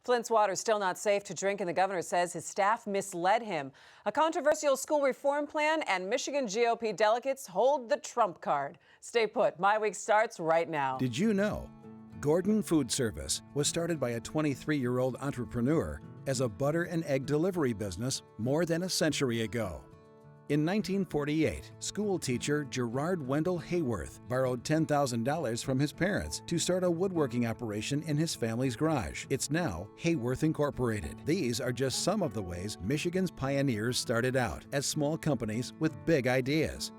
Flint's water is still not safe to drink, and the governor says his staff misled him. A controversial school reform plan and Michigan GOP delegates hold the trump card. Stay put. MiWeek starts right now. Did you know Gordon Food Service was started by a 23-year-old entrepreneur as a butter and egg delivery business more than a century ago? In 1948, school teacher Gerard Wendell Hayworth borrowed $10,000 from his parents to start a woodworking operation in his family's garage. It's now Hayworth Incorporated. These are just some of the ways Michigan's pioneers started out as small companies with big ideas.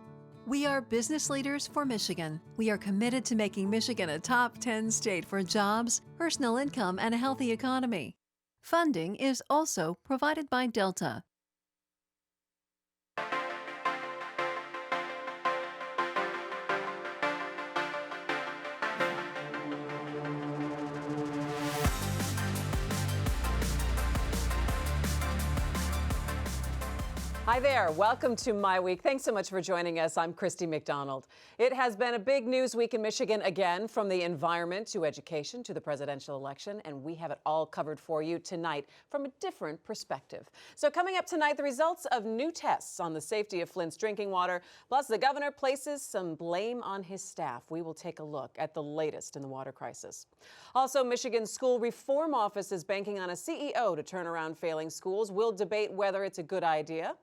We are business leaders for Michigan. We are committed to making Michigan a top 10 state for jobs, personal income, and a healthy economy. Funding is also provided by Delta. Hi there. Welcome to MiWeek. Thanks so much for joining us. I'm Christy McDonald. It has been a big news week in Michigan again, from the environment to education to the presidential election, and we have it all covered for you tonight from a different perspective. So coming up tonight, the results of new tests on the safety of Flint's drinking water, plus the governor places some blame on his staff. We will take a look at the latest in the water crisis. Also, Michigan's School Reform Office is banking on a CEO to turn around failing schools. We'll debate whether it's a good idea.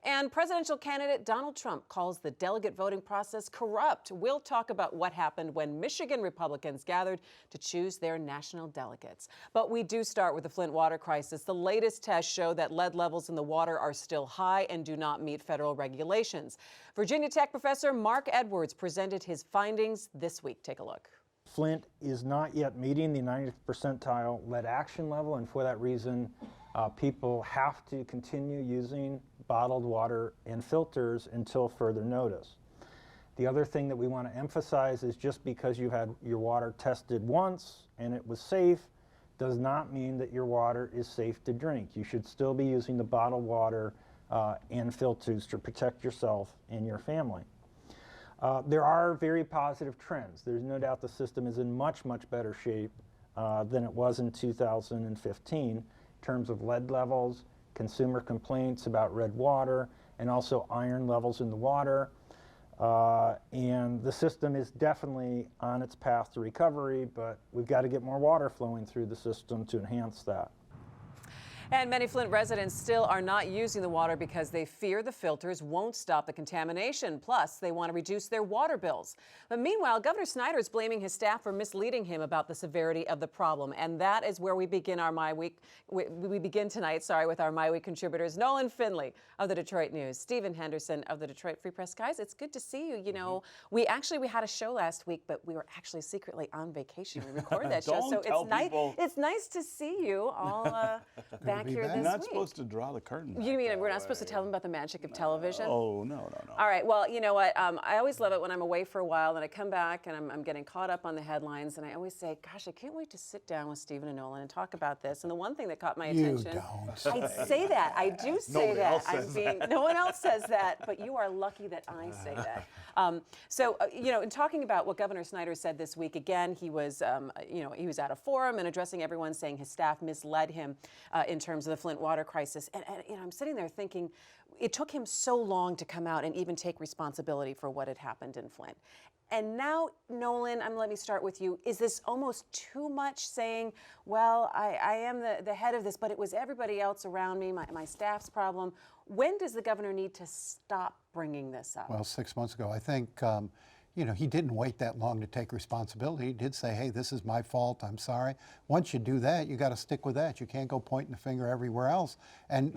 And presidential candidate Donald Trump calls the delegate voting process corrupt. We'll talk about what happened when Michigan Republicans gathered to choose their national delegates. But we do start with the Flint water crisis. The latest tests show that lead levels in the water are still high and do not meet federal regulations. Virginia Tech professor Mark Edwards presented his findings this week. Take a look. Flint is not yet meeting the 90th percentile lead action level, and for that reason, people have to continue using bottled water and filters until further notice. The other thing that we want to emphasize is just because you had your water tested once and it was safe does not mean that your water is safe to drink. You should still be using the bottled water and filters to protect yourself and your family. There are very positive trends. There's no doubt the system is in much, much better shape than it was in 2015 in terms of lead levels, consumer complaints about red water, and also iron levels in the water. And the system is definitely on its path to recovery, but we've got to get more water flowing through the system to enhance that. And many Flint residents still are not using the water because they fear the filters won't stop the contamination. Plus, they want to reduce their water bills. But meanwhile, Governor Snyder is blaming his staff for misleading him about the severity of the problem. And that is where we begin our MiWeek. We begin tonight, with our MiWeek contributors, Nolan Finley of the Detroit News, Stephen Henderson of the Detroit Free Press. Guys, it's good to see you. You know, we had a show last week, but we were actually secretly on vacation. We recorded that show, so it's nice to see you all back here this week. You're not supposed to draw the curtain. You mean we're not supposed to tell them about the magic of television? Oh, no. All right, well, you know what? I always love it when I'm away for a while and I come back and I'm getting caught up on the headlines, and I always say, gosh, I can't wait to sit down with Stephen and Nolan and talk about this. And the one thing that caught my attention. I say that. I do say that. No one else says that, but you are lucky that I say that. In talking about what Governor Snyder said this week, again, he was at a forum and addressing everyone, saying his staff misled him in terms of the Flint water crisis. And I'm sitting there thinking, it took him so long to come out and even take responsibility for what had happened in Flint. And now, Nolan, let me start with you. Is this almost too much, saying, well, I am the head of this, but it was everybody else around me, my staff's problem? When does the governor need to stop bringing this up? Well, 6 months ago. I think, he didn't wait that long to take responsibility. He did say, hey, this is my fault, I'm sorry. Once you do that, you got to stick with that. You can't go pointing the finger everywhere else. And,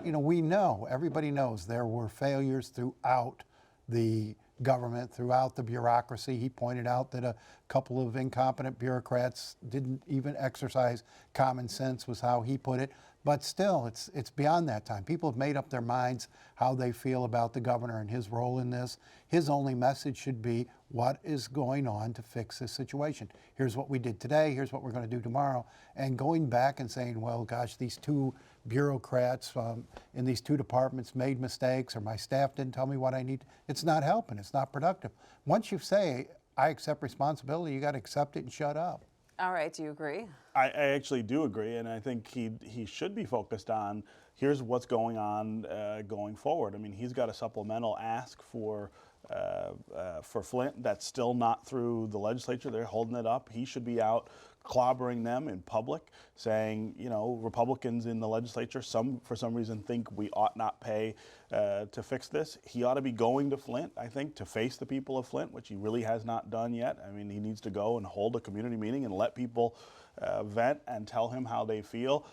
everybody knows there were failures throughout the government, throughout the bureaucracy. He pointed out that a couple of incompetent bureaucrats didn't even exercise common sense, was how he put it. But still, it's beyond that time. People have made up their minds how they feel about the governor and his role in this. His only message should be, what is going on to fix this situation? Here's what we did today, here's what we're going to do tomorrow. And going back and saying, well, gosh, these two bureaucrats in these two departments made mistakes, or my staff didn't tell me what I need, it's not helping, it's not productive. Once you say, I accept responsibility, you got to accept it and shut up. All right, do you agree? I actually do agree, and I think he should be focused on here's what's going on going forward. I mean, he's got a supplemental ask for Flint that's still not through the legislature. They're holding it up. He should be out clobbering them in public, saying, you know, Republicans in the legislature, for some reason think we ought not pay to fix this. He ought to be going to Flint, I think, to face the people of Flint, which he really has not done yet. I mean, he needs to go and hold a community meeting and let people vent and tell him how they feel.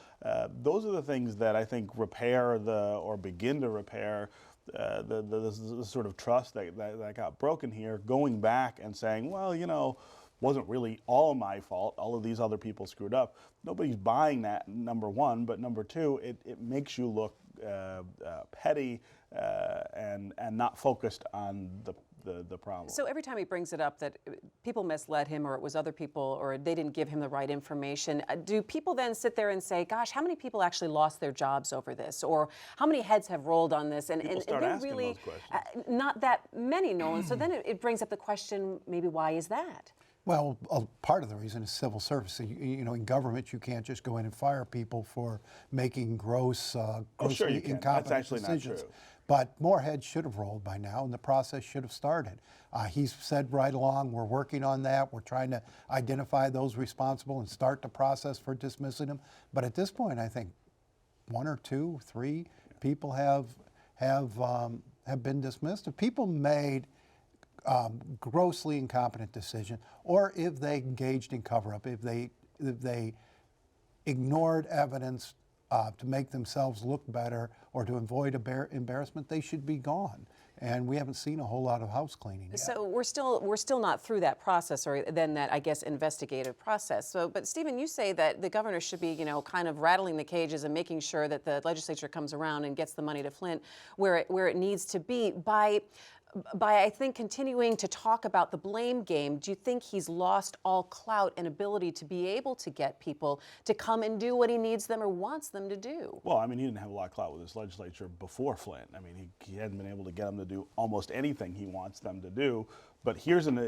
Those are the things that I think repair or begin to repair the sort of trust that got broken here, going back and saying, well, you know, wasn't really all my fault. All of these other people screwed up. Nobody's buying that, number one, but number two, it makes you look petty and not focused on the problem. So every time he brings it up that people misled him, or it was other people, or they didn't give him the right information, do people then sit there and say, gosh, how many people actually lost their jobs over this? Or how many heads have rolled on this? And they're really not that many, Nolan. So then it brings up the question, maybe why is that? Well, part of the reason is civil service. You know, in government, you can't just go in and fire people for making grossly incompetent That's actually decisions. not true. But more heads should have rolled by now, and the process should have started. He's said right along, we're working on that. We're trying to identify those responsible and start the process for dismissing them. But at this point, I think 1 or 2, 3 people have been dismissed. If people made grossly incompetent decision, or if they engaged in cover-up, if they ignored evidence to make themselves look better or to avoid embarrassment, they should be gone. And we haven't seen a whole lot of house cleaning yet. So we're still not through that process, or then that, I guess, investigative process. So, but Stephen, you say that the governor should be, you know, kind of rattling the cages and making sure that the legislature comes around and gets the money to Flint where it needs to be by I think, continuing to talk about the blame game. Do you think he's lost all clout and ability to be able to get people to come and do what he needs them or wants them to do? Well, I mean, he didn't have a lot of clout with his legislature before Flint. I mean, he hadn't been able to get them to do almost anything he wants them to do. But here's an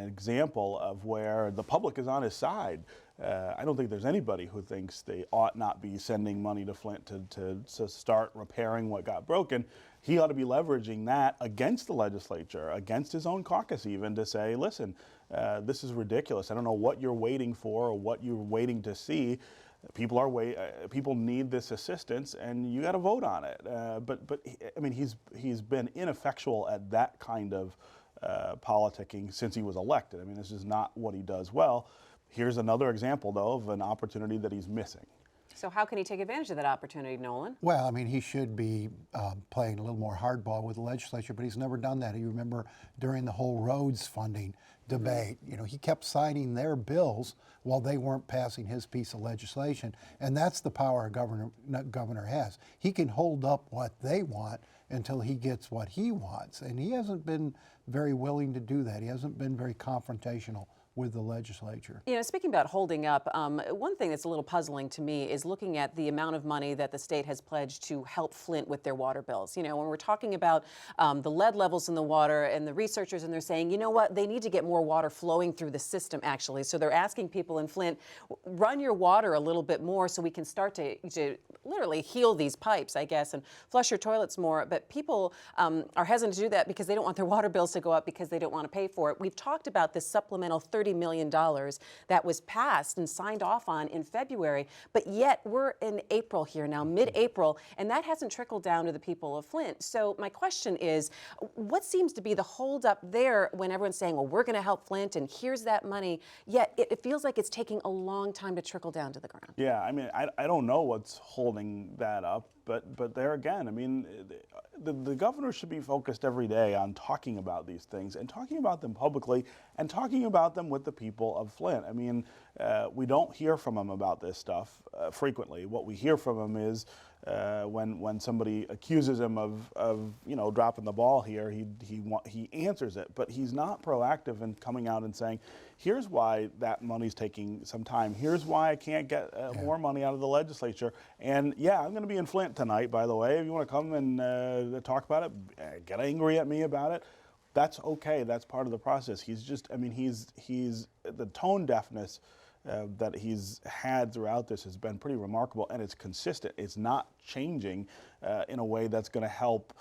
example of where the public is on his side. I don't think there's anybody who thinks they ought not be sending money to Flint to start repairing what got broken. He ought to be leveraging that against the legislature, against his own caucus even, to say, listen, this is ridiculous. I don't know what you're waiting for or what you're waiting to see. People need this assistance, and you got to vote on it. But I mean, he's been ineffectual at that kind of politicking since he was elected. I mean, this is not what he does well. Here's another example, though, of an opportunity that he's missing. So how can he take advantage of that opportunity, Nolan? Well, I mean, he should be playing a little more hardball with the legislature, but he's never done that. You remember during the whole roads funding debate, you know, he kept signing their bills while they weren't passing his piece of legislation, and that's the power a governor has. He can hold up what they want until he gets what he wants, and he hasn't been very willing to do that. He hasn't been very confrontational with the legislature. You know, speaking about holding up, one thing that's a little puzzling to me is looking at the amount of money that the state has pledged to help Flint with their water bills. You know, when we're talking about the lead levels in the water, and the researchers, and they're saying, you know what, they need to get more water flowing through the system, actually. So they're asking people in Flint, run your water a little bit more so we can start to literally heal these pipes, I guess, and flush your toilets more. But people are hesitant to do that because they don't want their water bills to go up because they don't want to pay for it. We've talked about this supplemental $30 million that was passed and signed off on in February, but yet we're in April here now, mid-April, and that hasn't trickled down to the people of Flint. So my question is, what seems to be the holdup there when everyone's saying, well, we're going to help Flint and here's that money, yet it feels like it's taking a long time to trickle down to the ground? Yeah, I mean, I don't know what's holding that up, but there again, I mean, the governor should be focused every day on talking about these things and talking about them publicly and talking about them with the people of Flint. I mean, we don't hear from him about this stuff frequently. What we hear from him is when somebody accuses him of you know, dropping the ball here, he answers it, but he's not proactive in coming out and saying, here's why that money's taking some time. Here's why I can't get more money out of the legislature. And yeah, I'm going to be in Flint tonight, by the way. If you want to come and talk about it, get angry at me about it. That's okay. That's part of the process. He's just, I mean, he's the tone deafness that he's had throughout this has been pretty remarkable, and it's consistent. It's not changing in a way that's going to help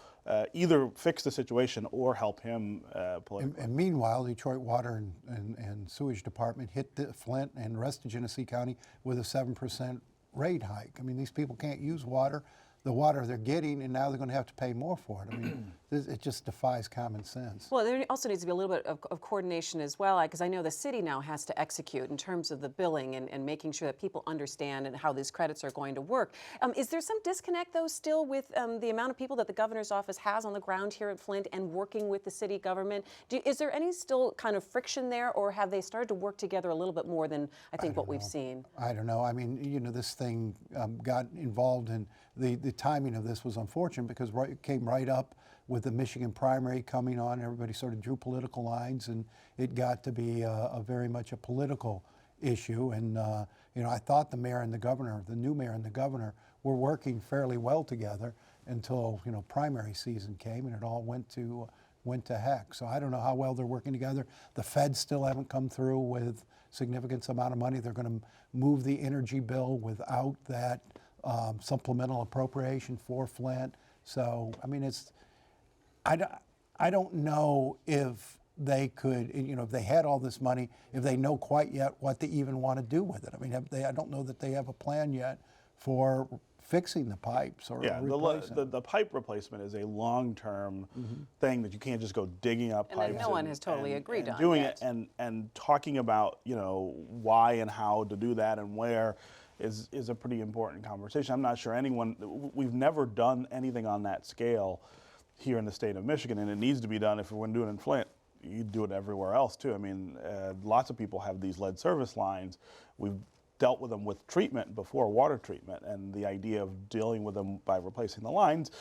either fix the situation or help him politically. And meanwhile, Detroit Water and Sewage Department hit Flint and the rest of Genesee County with a 7% rate hike. I mean, these people can't use water, the water they're getting, and now they're going to have to pay more for it. I mean, it just defies common sense. Well, there also needs to be a little bit of coordination as well, because I know the city now has to execute in terms of the billing and making sure that people understand and how these credits are going to work. Is there some disconnect, though, still with the amount of people that the governor's office has on the ground here at Flint and working with the city government? Is there any still kind of friction there, or have they started to work together a little bit more than I think what we've seen? I don't know. I mean, you know, this thing got involved in the timing of this was unfortunate because it came right up with the Michigan primary coming on. Everybody sort of drew political lines, and it got to be a very much a political issue. And you know, I thought the mayor and the governor, the new mayor and the governor, were working fairly well together until, you know, primary season came and it all went to heck. So I don't know how well they're working together. The feds still haven't come through with significant amount of money. They're going to move the energy bill without that supplemental appropriation for Flint. So I mean, I don't know if they could, you know, if they had all this money, if they know quite yet what they even want to do with it. I mean, I don't know that they have a plan yet for fixing the pipes or replacing them. The pipe replacement is a long-term thing that you can't just go digging up pipes. And no one has totally agreed on doing yet. it and talking about, you know, why and how to do that and where is a pretty important conversation. I'm not sure we've never done anything on that scale here in the state of Michigan, and it needs to be done. If we're going to do it in Flint, you do it everywhere else too. I mean, lots of people have these lead service lines. We've dealt with them with treatment before, water treatment, and the idea of dealing with them by replacing the lines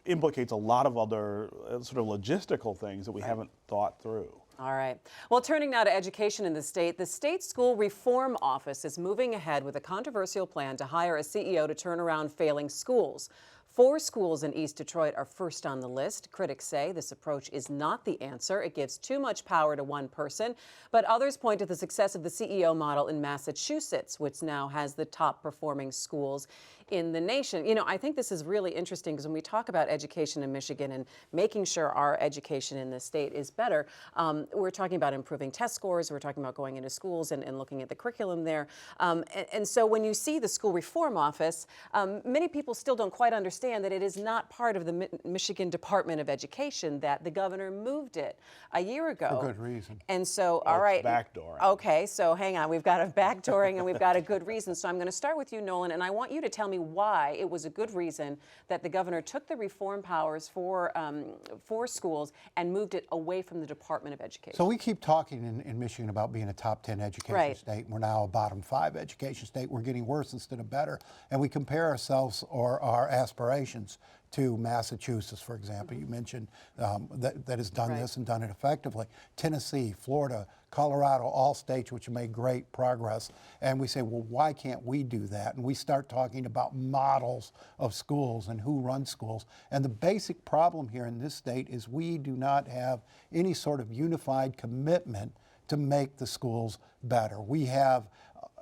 implicates a lot of other sort of logistical things that we haven't thought through. All right. Well, turning now to education in the state school reform office is moving ahead with a controversial plan to hire a CEO to turn around failing schools. 4 schools in East Detroit are first on the list. Critics say this approach is not the answer. It gives too much power to one person. But others point to the success of the CEO model in Massachusetts, which now has the top performing schools in the nation. You know, I think this is really interesting because when we talk about education in Michigan and making sure our education in the state is better, we're talking about improving test scores. We're talking about going into schools and looking at the curriculum there. And so when you see the school reform office, many people still don't quite understand that it is not part of the Michigan Department of Education, that the governor moved it a year ago. For good reason. And so, all right. Backdooring. Okay, so hang on. We've got a backdooring and we've got a good reason. So I'm going to start with you, Nolan, and I want you to tell me why it was a good reason that the governor took the reform powers for schools and moved it away from the Department of Education. So we keep talking in Michigan about being a top 10 education state. We're now a bottom 5 education state. We're getting worse instead of better. And we compare ourselves or our aspirations to Massachusetts, for example. You mentioned that has done this and done it effectively. Tennessee, Florida, Colorado, all states which have made great progress. And we say, well, why can't we do that? And we start talking about models of schools and who runs schools. And the basic problem here in this state is we do not have any sort of unified commitment to make the schools better. We have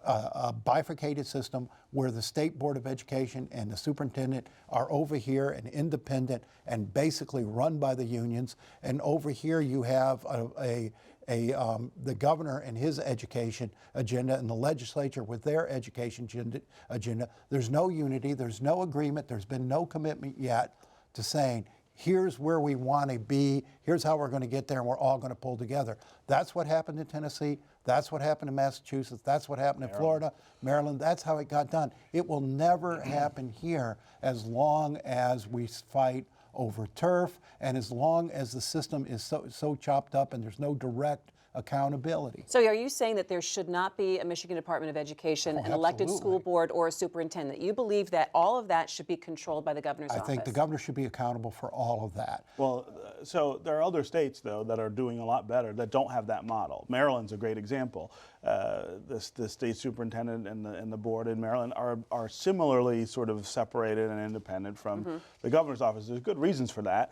a bifurcated system where the State Board of Education and the superintendent are over here and independent and basically run by the unions. And over here you have the governor and his education agenda and the legislature with their education agenda. There's no unity, there's no agreement, there's been no commitment yet to saying, here's where we want to be, here's how we're going to get there, and we're all going to pull together. That's what happened in Tennessee. That's what happened in Massachusetts. That's what happened in Florida, Maryland. That's how it got done. It will never happen here as long as we fight over turf and as long as the system is so chopped up and there's no direct accountability. So are you saying that there should not be a Michigan Department of Education, an elected school absolutely. board, or a superintendent? You believe that all of that should be controlled by the governor's I office? think the governor should be accountable for all of that. Well, so there are other states, though, that are doing a lot better that don't have that model. Maryland's a great example. The state superintendent and the board in Maryland are similarly sort of separated and independent from the governor's office. There's good reasons for that.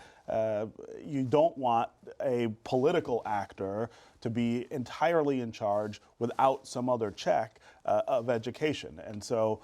You don't want a political actor to be entirely in charge without some other check of education. And so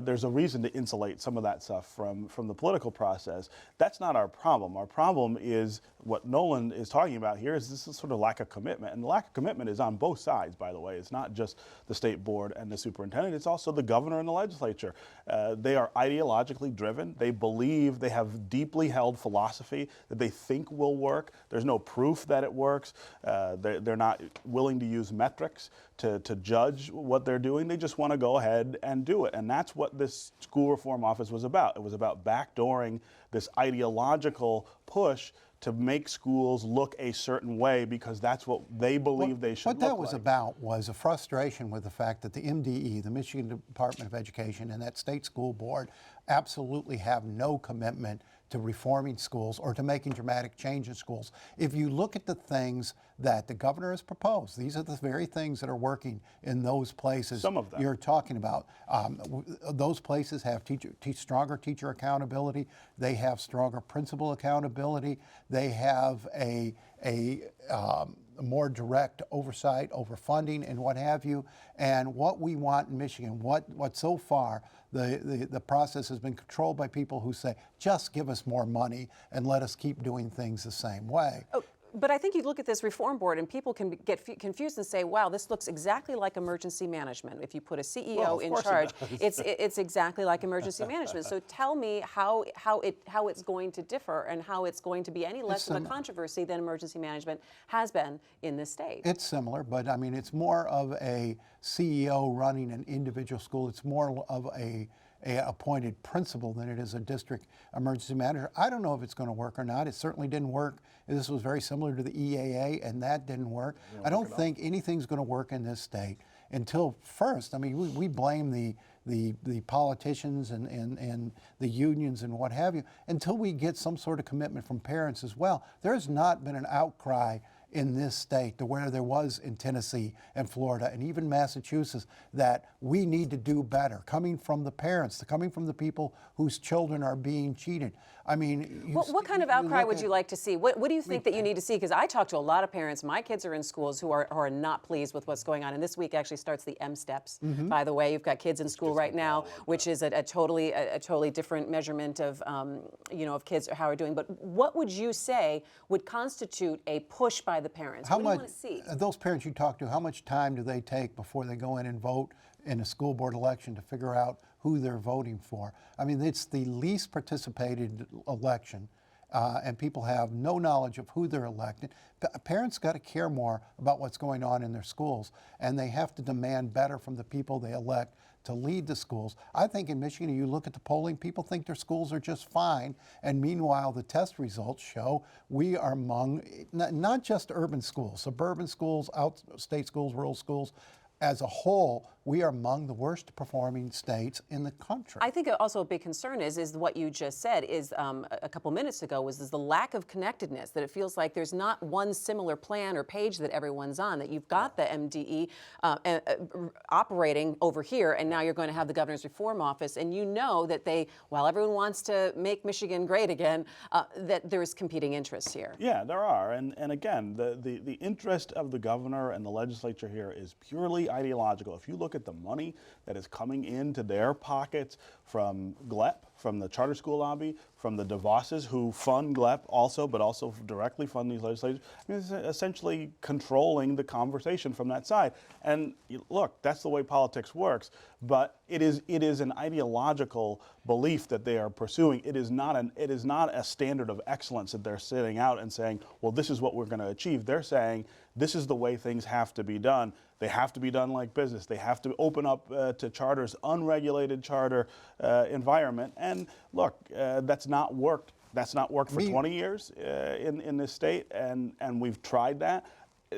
there's a reason to insulate some of that stuff from the political process. That's not our problem. Our problem is what Nolan is talking about here is this sort of lack of commitment. And the lack of commitment is on both sides, by the way. It's not just the state board and the superintendent. It's also the governor and the legislature. They are ideologically driven. They believe, they have deeply held philosophy that they think will work. There's no proof that it works. They're not willing to use metrics to judge what they're doing. They just want to go ahead and do it. And that's what this school reform office was about. It was about backdooring this ideological push to make schools look a certain way because that's what they believe they should look like. What that was about was a frustration with the fact that the MDE, the Michigan Department of Education, and that state school board absolutely have no commitment to reforming schools or to making dramatic change in schools. If you look at the things that the governor has proposed, these are the very things that are working in those places. Some of them. You're talking about. Those places have stronger teacher accountability. They have stronger principal accountability. They have a more direct oversight over funding and what have you. And what we want in Michigan, what so far, the process has been controlled by people who say, just give us more money and let us keep doing things the same way. Oh, but I think you look at this reform board and people can get confused and say, wow, this looks exactly like emergency management. If you put a CEO in charge, it's exactly like emergency management. So tell me how it's going to differ and how it's going to be any less of a controversy than emergency management has been in this state. It's similar, but I mean, it's more of a CEO running an individual school. It's more of a appointed principal than it is a district emergency manager. I don't know if it's going to work or not. It certainly didn't work. This was very similar to the EAA, and that didn't work. I don't think anything's going to work in this state until first. I mean, we blame the politicians and the unions and what have you until we get some sort of commitment from parents as well. There's not been an outcry in this state to where there was in Tennessee and Florida and even Massachusetts that we need to do better, coming from the parents, coming from the people whose children are being cheated. I mean, what kind of outcry would you like to see? What do you think that you need to see? Because I talk to a lot of parents. My kids are in schools who are not pleased with what's going on. And this week actually starts the M steps. By the way, you've got kids in school right now, which is a totally different measurement of of kids how are doing. But what would you say would constitute a push by the parents? What do you want to see? Those parents you talk to, how much time do they take before they go in and vote in a school board election to figure out who they're voting for? I mean, it's the least participated election, and people have no knowledge of who they're elected. Parents got to care more about what's going on in their schools, and they have to demand better from the people they elect to lead the schools. I think in Michigan, you look at the polling, people think their schools are just fine, and meanwhile, the test results show we are among, not just urban schools, suburban schools, outstate schools, rural schools, as a whole, we are among the worst performing states in the country. I think also a big concern is what you just said is a couple minutes ago was the lack of connectedness, that it feels like there's not one similar plan or page that everyone's on, that you've got the MDE operating over here, and now you're going to have the governor's reform office, and you know that while everyone wants to make Michigan great again, that there's competing interests here. Yeah, there are, and again, the interest of the governor and the legislature here is purely ideological. If you look at the money that is coming into their pockets from GLEP, from the charter school lobby, from the DeVosses who fund GLEP also, but also directly fund these legislators, I mean, it's essentially controlling the conversation from that side. And look, that's the way politics works, but it is an ideological belief that they are pursuing. It is not a standard of excellence that they're setting out and saying, well, this is what we're going to achieve. They're saying, this is the way things have to be done. They have to be done like business. They have to open up to charters, unregulated charter environment. And look, that's not worked. That's not worked for 20 years in this state, and we've tried that.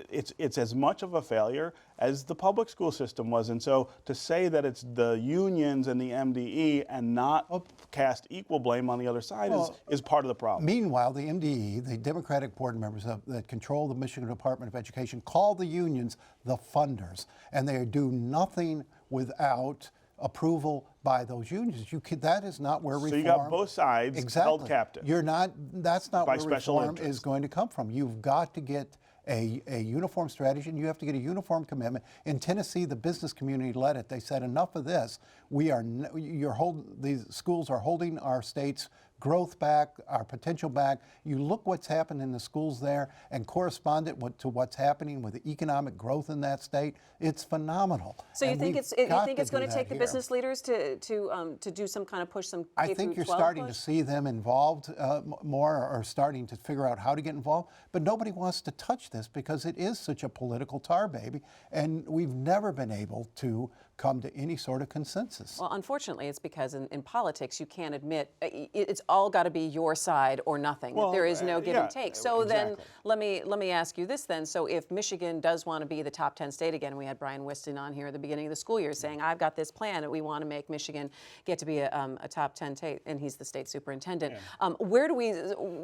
it's as much of a failure as the public school system was. And so to say that it's the unions and the MDE and not cast equal blame on the other side is part of the problem. Meanwhile, the MDE, the Democratic board members that control the Michigan Department of Education, call the unions the funders, and they do nothing without approval by those unions. That is not where reform. So you got both sides held captive. That's not by where special reform interests. is going to come from. You've got to get a uniform strategy, and you have to get a uniform commitment. In Tennessee, the business community led it. They said, enough of this. These schools are holding our state's growth back, our potential back. You look what's happened in the schools there and correspond it to what's happening with the economic growth in that state. It's phenomenal. So you think it's going to take the business leaders to do some kind of push, some K I think you're starting to see them involved more, or starting to figure out how to get involved. But nobody wants to touch this because it is such a political tar baby, and we've never been able to come to any sort of consensus. Well, unfortunately, it's because in politics you can't admit it's all got to be your side or nothing. Well, there is no give and take. So exactly. then let me ask you this then. So if Michigan does want to be the top 10 state again, we had Brian Whiston on here at the beginning of the school year saying, I've got this plan that we want to make Michigan get to be a top 10 state, and he's the state superintendent. Yeah.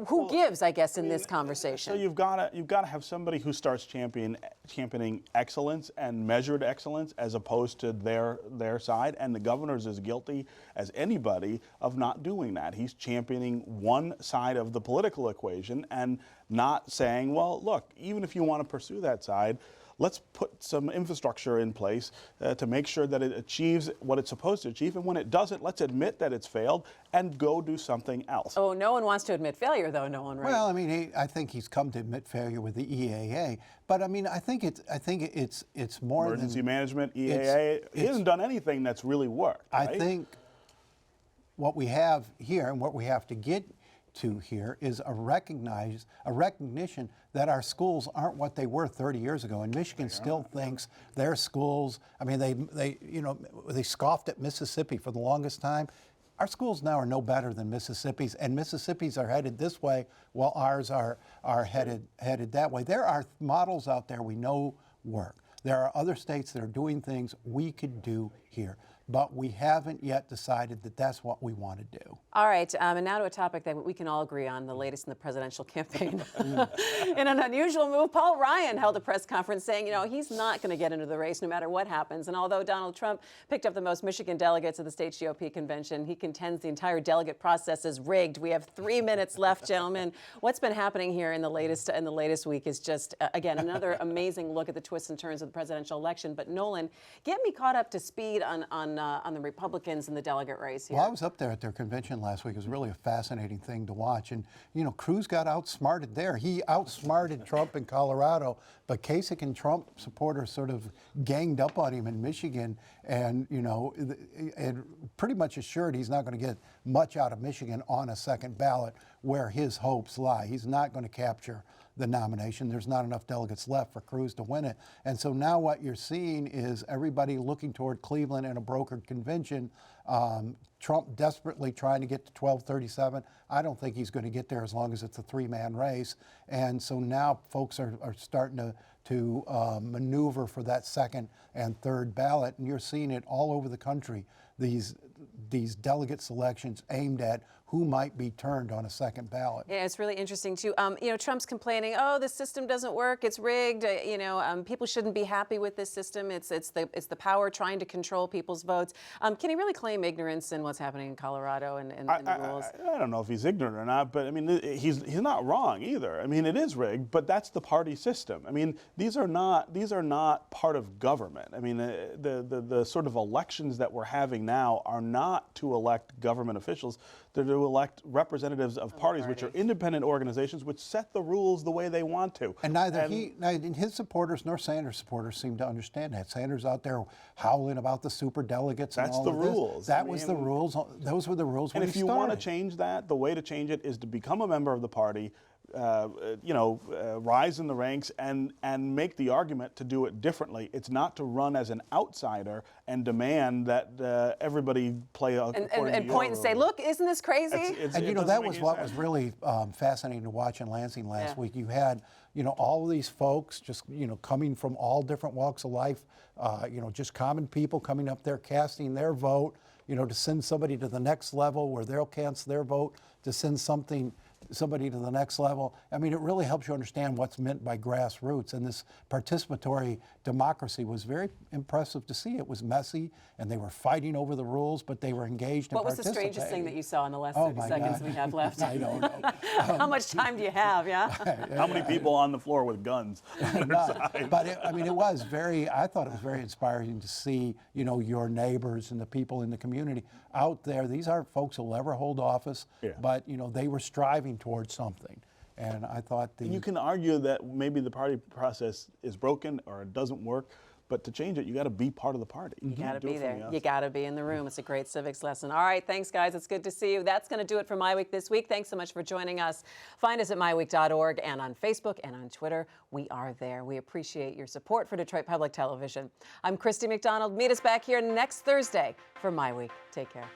Who gives, I guess, in this conversation? So you've got to have somebody who starts championing excellence and measured excellence as opposed to their side, and the governor's as guilty as anybody of not doing that. He's championing one side of the political equation and not saying, well, look, even if you want to pursue that side, let's put some infrastructure in place to make sure that it achieves what it's supposed to achieve. And when it doesn't, let's admit that it's failed and go do something else. Oh, no one wants to admit failure, though, Nolan, right? Well, I mean, I think he's come to admit failure with the EAA. But I mean, I think it's more Emergency than management, EAA. He hasn't done anything that's really worked. I right? think what we have here and what we have to get to here is a recognition that our schools aren't what they were 30 years ago. And Michigan still thinks their schools, I mean, they scoffed at Mississippi for the longest time. Our schools now are no better than Mississippi's, and Mississippi's are headed this way while ours are headed that way. There are models out there we know work. There are other states that are doing things we could do here, but we haven't yet decided that that's what we want to do. All right, and now to a topic that we can all agree on, the latest in the presidential campaign. In an unusual move, Paul Ryan held a press conference saying, he's not going to get into the race no matter what happens. And although Donald Trump picked up the most Michigan delegates at the state GOP convention, he contends the entire delegate process is rigged. We have 3 minutes left, gentlemen. What's been happening here in the latest week is just, again, another amazing look at the twists and turns of the presidential election. But Nolan, get me caught up to speed on the Republicans in the delegate race here. Well, I was up there at their convention last week. It was really a fascinating thing to watch. And, Cruz got outsmarted there. He outsmarted Trump in Colorado, but Kasich and Trump supporters sort of ganged up on him in Michigan and, and pretty much assured he's not going to get much out of Michigan on a second ballot where his hopes lie. He's not going to capture the nomination. There's not enough delegates left for Cruz to win it. And so now what you're seeing is everybody looking toward Cleveland and a brokered convention. Trump desperately trying to get to 1237. I don't think he's going to get there as long as it's a three-man race. And so now folks are starting to maneuver for that second and third ballot. And you're seeing it all over the country, these delegate selections aimed at who might be turned on a second ballot. Yeah, it's really interesting too. Trump's complaining, the system doesn't work, it's rigged. People shouldn't be happy with this system. It's the power trying to control people's votes. Can he really claim ignorance in what's happening in Colorado and the rules? I don't know if he's ignorant or not, but I mean, he's not wrong either. I mean, it is rigged, but that's the party system. I mean, these are not part of government. I mean, the sort of elections that we're having now are not to elect government officials. They're to elect representatives of parties, which are independent organizations which set the rules the way they want to. And neither his supporters nor Sanders' supporters seem to understand that. Sanders out there howling about the super delegates and all of this. That's the rules. That was the rules. Those were the rules when he started. And if you want to change that, the way to change it is to become a member of the party, rise in the ranks and make the argument to do it differently. It's not to run as an outsider and demand that everybody play according to and your point and say, rules. look, isn't this crazy? And you know, that was what was really fascinating to watch in Lansing last week. You had, all of these folks just, coming from all different walks of life, just common people coming up there casting their vote, to send somebody to the next level where they'll cast their vote, to send somebody to the next level. I mean, it really helps you understand what's meant by grassroots. And this participatory democracy was very impressive to see. It was messy, and they were fighting over the rules, but they were engaged and What was the participating. strangest thing that you saw in the last Oh 30 my seconds God. we have left? I don't know. How much time do you have, yeah? How many people on the floor with guns? But I thought it was very inspiring to see, your neighbors and the people in the community out there. These aren't folks who'll ever hold office, but, they were striving towards something. And I thought You can argue that maybe the party process is broken or it doesn't work, but to change it, you got to be part of the party. You got to do be it from there. the You outside. got to be in the room. It's a great civics lesson. All right, thanks, guys. It's good to see you. That's going to do it for MiWeek this week. Thanks so much for joining us. Find us at miweek.org and on Facebook and on Twitter. We are there. We appreciate your support for Detroit Public Television. I'm Christy McDonald. Meet us back here next Thursday for MiWeek. Take care.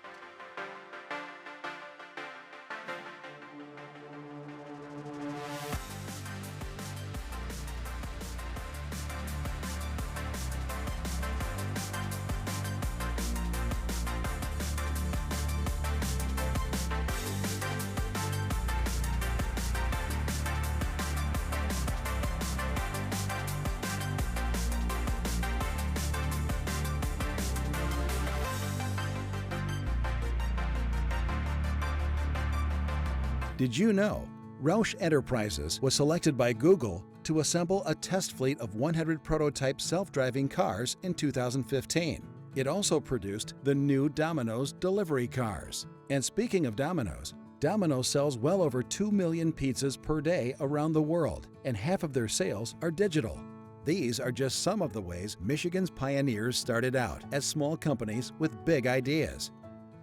Did you know Roush Enterprises was selected by Google to assemble a test fleet of 100 prototype self-driving cars in 2015? It also produced the new Domino's delivery cars. And speaking of Domino's, Domino's sells well over 2 million pizzas per day around the world, and half of their sales are digital. These are just some of the ways Michigan's pioneers started out as small companies with big ideas.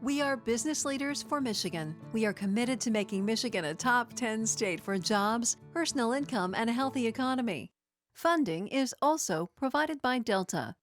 We are business leaders for Michigan. We are committed to making Michigan a top 10 state for jobs, personal income, and a healthy economy. Funding is also provided by Delta.